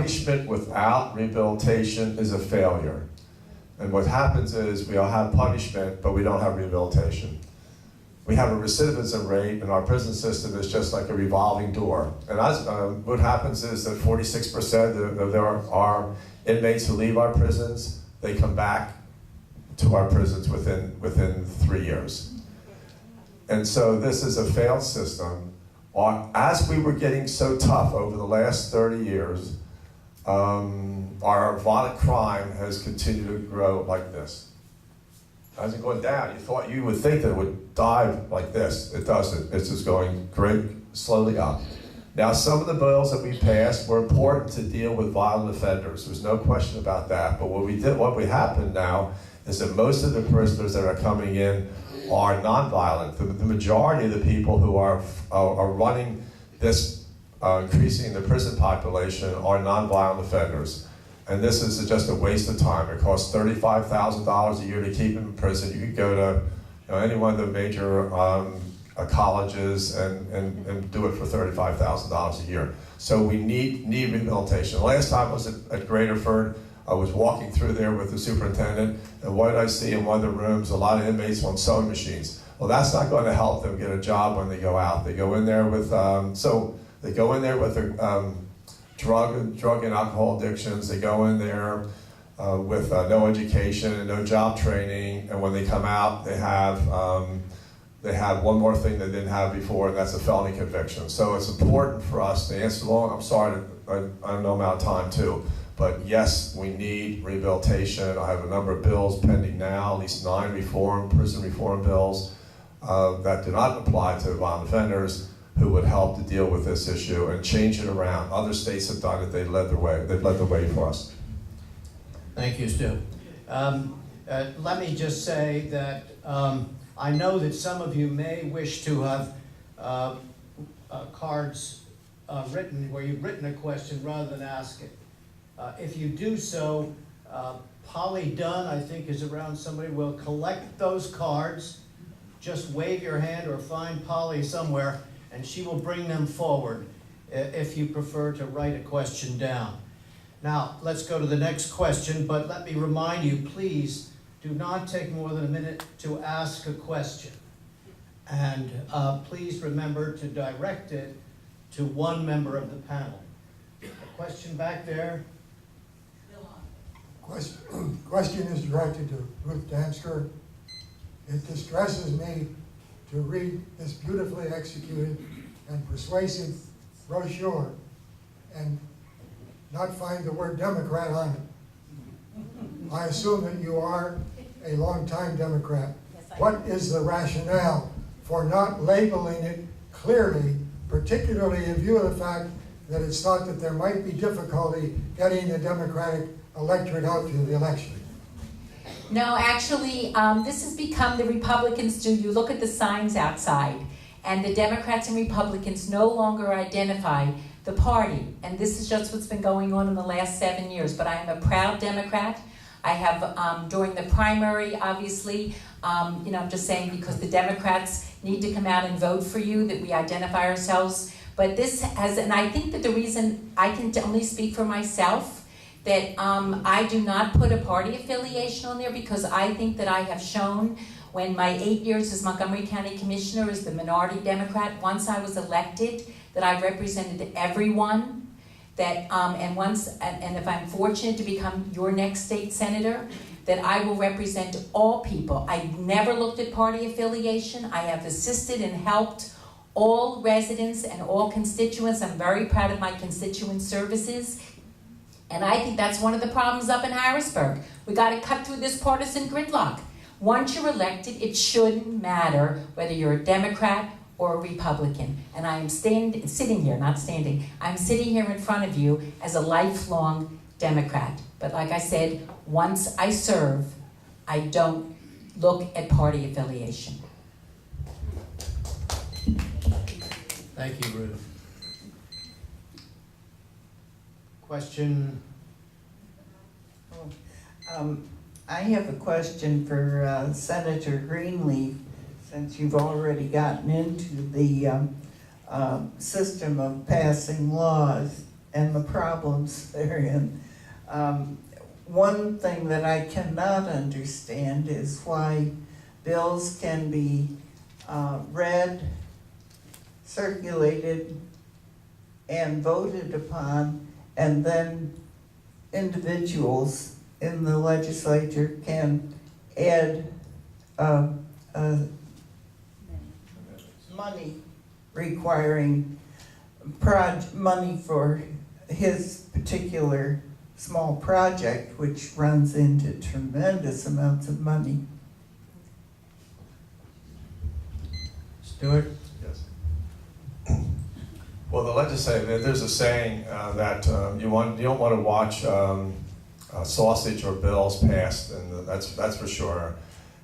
punishment without rehabilitation is a failure. And what happens is we all have punishment, but we don't have rehabilitation. We have a recidivism rate in our prison system is just like a revolving door. And what happens is that 46% of our inmates who leave our prisons, they come back to our prisons within 3 years. And so this is a failed system. As we were getting so tough over the last 30 years, our violent crime has continued to grow like this. It hasn't gone down. You would think that it would dive like this. It doesn't. It's just going great, slowly up. Now, some of the bills that we passed were important to deal with violent offenders. There's no question about that. But what happened now is that most of the prisoners that are coming in are nonviolent. The majority of the people who are running this increasing the prison population are nonviolent offenders. And this is just a waste of time. It costs $35,000 a year to keep them in prison. You could go to any one of the major colleges and do it for $35,000 a year. So we need rehabilitation. The last time I was at Graterford, I was walking through there with the superintendent, and what did I see in one of the rooms? A lot of inmates on sewing machines. Well, that's not going to help them get a job when they go out. They go in there with drug and alcohol addictions. They go in there with no education and no job training, and when they come out, they have one more thing they didn't have before, and that's a felony conviction. So it's important for us to answer long. I'm sorry, I know I'm out of time too, but yes, we need rehabilitation. I have a number of bills pending now, at least 9 prison reform bills that do not apply to violent offenders, who would help to deal with this issue and change it around. Other states have done it. They've led the way for us. Thank you, Stu. Let me just say that I know that some of you may wish to have cards written where you've written a question rather than ask it. If you do so, Polly Dunn, I think, is around. Somebody will collect those cards. Just wave your hand or find Polly somewhere, and she will bring them forward if you prefer to write a question down. Now, let's go to the next question, but let me remind you, please do not take more than a minute to ask a question. And please remember to direct it to one member of the panel. A question back there? Question is directed to Ruth Damsker. It distresses me to read this beautifully executed and persuasive brochure and not find the word Democrat on it. I assume that you are a longtime Democrat. Yes, what is the rationale for not labeling it clearly, particularly in view of the fact that it's thought that there might be difficulty getting the Democratic electorate out to the election? No, actually, this has become the Republicans do. You look at the signs outside, and the Democrats and Republicans no longer identify the party. And this is just what's been going on in the last 7 years. But I am a proud Democrat. I have, during the primary, obviously, I'm just saying because the Democrats need to come out and vote for you, that we identify ourselves. But this has, and I think that the reason I can only speak for myself, that I do not put a party affiliation on there, because I think that I have shown when my 8 years as Montgomery County Commissioner as the minority Democrat, once I was elected, that I represented everyone, that and if I'm fortunate to become your next state senator, that I will represent all people. I never looked at party affiliation. I have assisted and helped all residents and all constituents. I'm very proud of my constituent services. And I think that's one of the problems up in Harrisburg. We got to cut through this partisan gridlock. Once you're elected, it shouldn't matter whether you're a Democrat or a Republican. And I am sitting here, not standing, I'm sitting here in front of you as a lifelong Democrat. But like I said, once I serve, I don't look at party affiliation. Thank you, Ruth. Question? I have a question for Senator Greenleaf, since you've already gotten into the system of passing laws and the problems therein. One thing that I cannot understand is why bills can be read, circulated, and voted upon, and then individuals in the legislature can add money requiring money for his particular small project, which runs into tremendous amounts of money. Stewart? Yes. Well, the legislature, there's a saying that you don't want to watch sausage or bills passed, and that's for sure.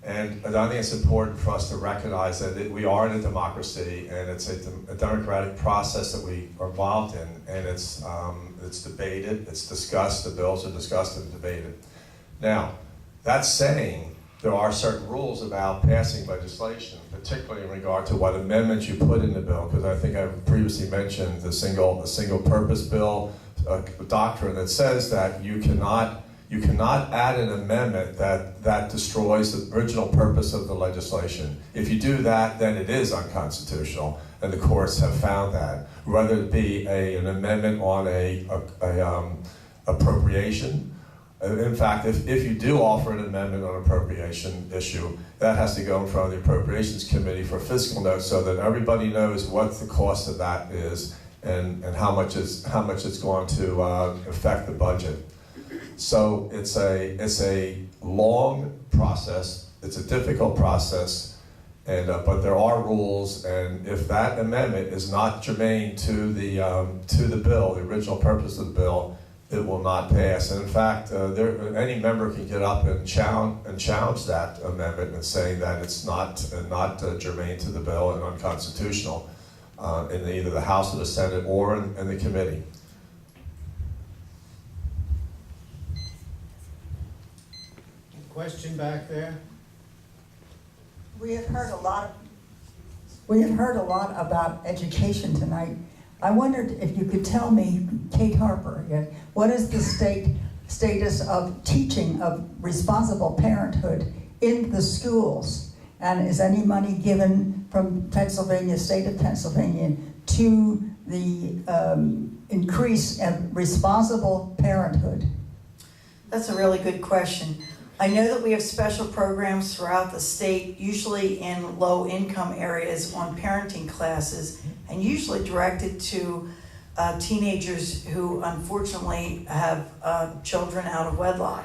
And I think it's important for us to recognize that we are in a democracy, and it's a democratic process that we are involved in, and it's debated, it's discussed, the bills are discussed and debated. Now, that saying, there are certain rules about passing legislation, particularly in regard to what amendments you put in the bill, because I think I've previously mentioned the single purpose bill doctrine that says that you cannot add an amendment that destroys the original purpose of the legislation. If you do that, then it is unconstitutional, and the courts have found that. Whether it be an amendment on a appropriation. In fact, if you do offer an amendment on an appropriation issue, that has to go in front of the Appropriations Committee for fiscal notes so that everybody knows what the cost of that is and how much it's going to affect the budget. So it's a long process. It's a difficult process, and but there are rules. And if that amendment is not germane to the bill, the original purpose of the bill, it will not pass. And in fact, any member can get up and challenge that amendment and saying that it's not germane to the bill and unconstitutional in either the House or the Senate or in the committee. Question back there? We have heard a lot about education tonight. I wondered if you could tell me, Kate Harper, what is the status of teaching of responsible parenthood in the schools? And is any money given from Pennsylvania, state of Pennsylvania, to the increase of responsible parenthood? That's a really good question. I know that we have special programs throughout the state, usually in low-income areas on parenting classes, and usually directed to teenagers who unfortunately have children out of wedlock.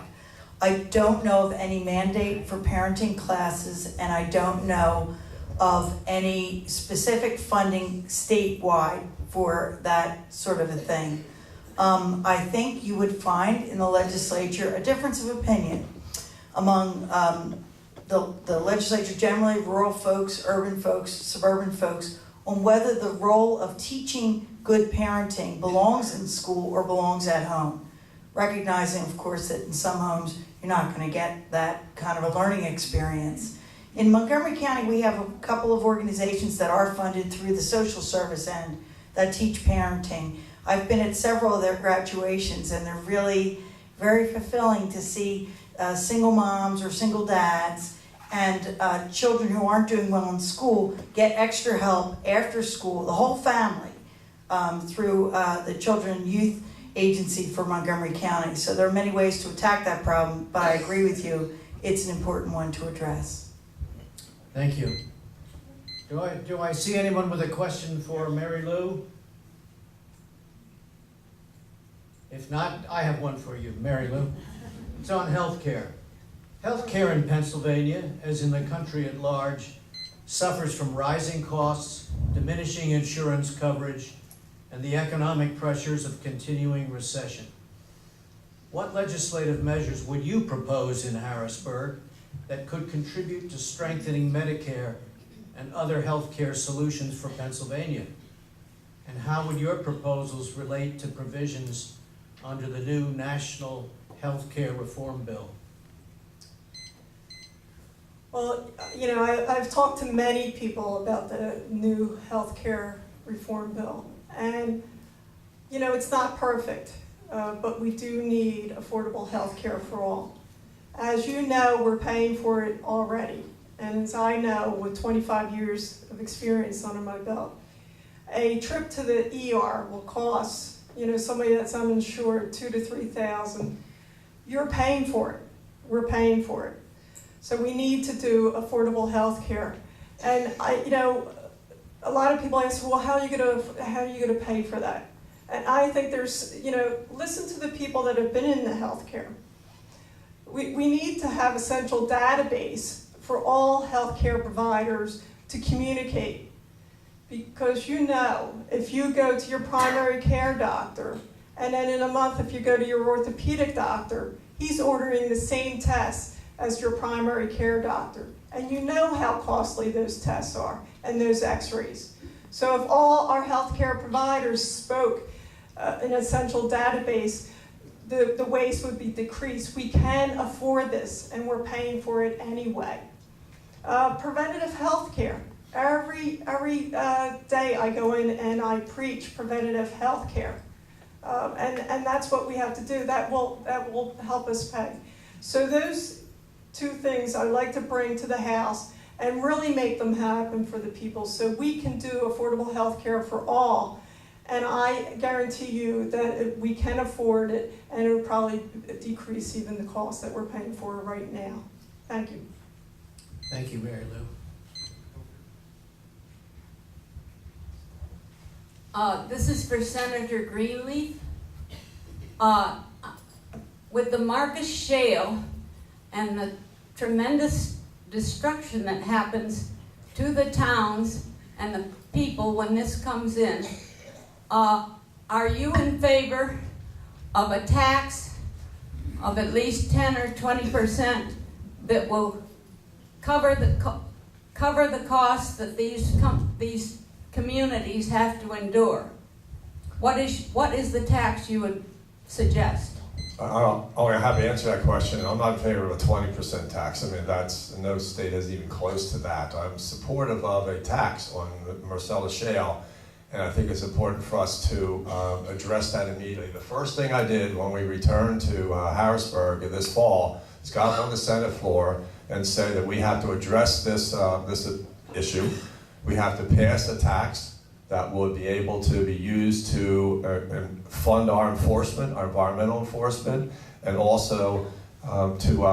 I don't know of any mandate for parenting classes, and I don't know of any specific funding statewide for that sort of a thing. I think you would find in the legislature a difference of opinion among the legislature generally, rural folks, urban folks, suburban folks, on whether the role of teaching good parenting belongs in school or belongs at home. Recognizing, of course, that in some homes you're not going to get that kind of a learning experience. In Montgomery County, we have a couple of organizations that are funded through the social service end that teach parenting. I've been at several of their graduations, and they're really very fulfilling to see single moms or single dads and children who aren't doing well in school get extra help after school, the whole family, through the Children and Youth Agency for Montgomery County. So there are many ways to attack that problem, but I agree with you, it's an important one to address. Thank you. Do I see anyone with a question for Mary Lou? If not, I have one for you, Mary Lou. It's on healthcare. Healthcare in Pennsylvania, as in the country at large, suffers from rising costs, diminishing insurance coverage, and the economic pressures of continuing recession. What legislative measures would you propose in Harrisburg that could contribute to strengthening Medicare and other healthcare solutions for Pennsylvania? And how would your proposals relate to provisions under the new National Healthcare Reform Bill? Well, you know, I've talked to many people about the new healthcare reform bill, and you know, it's not perfect, but we do need affordable health care for all. As you know, we're paying for it already. And as I know, with 25 years of experience under my belt, a trip to the ER will cost, you know, somebody that's uninsured, $2,000 to $3,000. You're paying for it. We're paying for it. So we need to do affordable health care. And you know, a lot of people ask, well, how are you gonna pay for that? And I think there's, you know, listen to the people that have been in the healthcare. We need to have a central database for all healthcare providers to communicate. Because you know, if you go to your primary care doctor, and then in a month if you go to your orthopedic doctor, he's ordering the same tests as your primary care doctor. And you know how costly those tests are and those x-rays. So if all our healthcare providers spoke in a central database, the waste would be decreased. We can afford this, and we're paying for it anyway. Preventative health care. Every day I go in and I preach preventative health care. And that's what we have to do. That will help us pay. So those two things I'd like to bring to the House and really make them happen for the people so we can do affordable health care for all. And I guarantee you that we can afford it, and it will probably decrease even the cost that we're paying for right now. Thank you. Thank you, Mary Lou. This is for Senator Greenleaf. With the Marcus Shale and the tremendous destruction that happens to the towns and the people when this comes in, are you in favor of a tax of at least 10 or 20% that will cover the costs that these communities have to endure? What is the tax you would suggest? I'm happy to answer that question. I'm not in favor of a 20% tax. I mean, no state is even close to that. I'm supportive of a tax on Marcellus Shale, and I think it's important for us to address that immediately. The first thing I did when we returned to Harrisburg this fall is got on the Senate floor and say that we have to address this issue. We have to pass a tax that would be able to be used to fund our enforcement, our environmental enforcement, and also to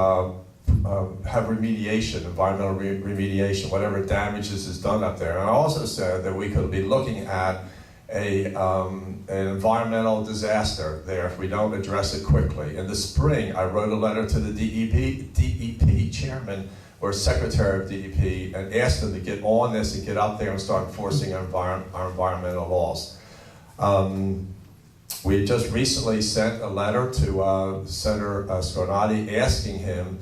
have remediation, environmental remediation, whatever damages is done up there. And I also said that we could be looking at an environmental disaster there if we don't address it quickly. In the spring, I wrote a letter to the DEP chairman or secretary of DEP and asked them to get on this and get up there and start enforcing our environmental laws. We just recently sent a letter to Senator Scarnati asking him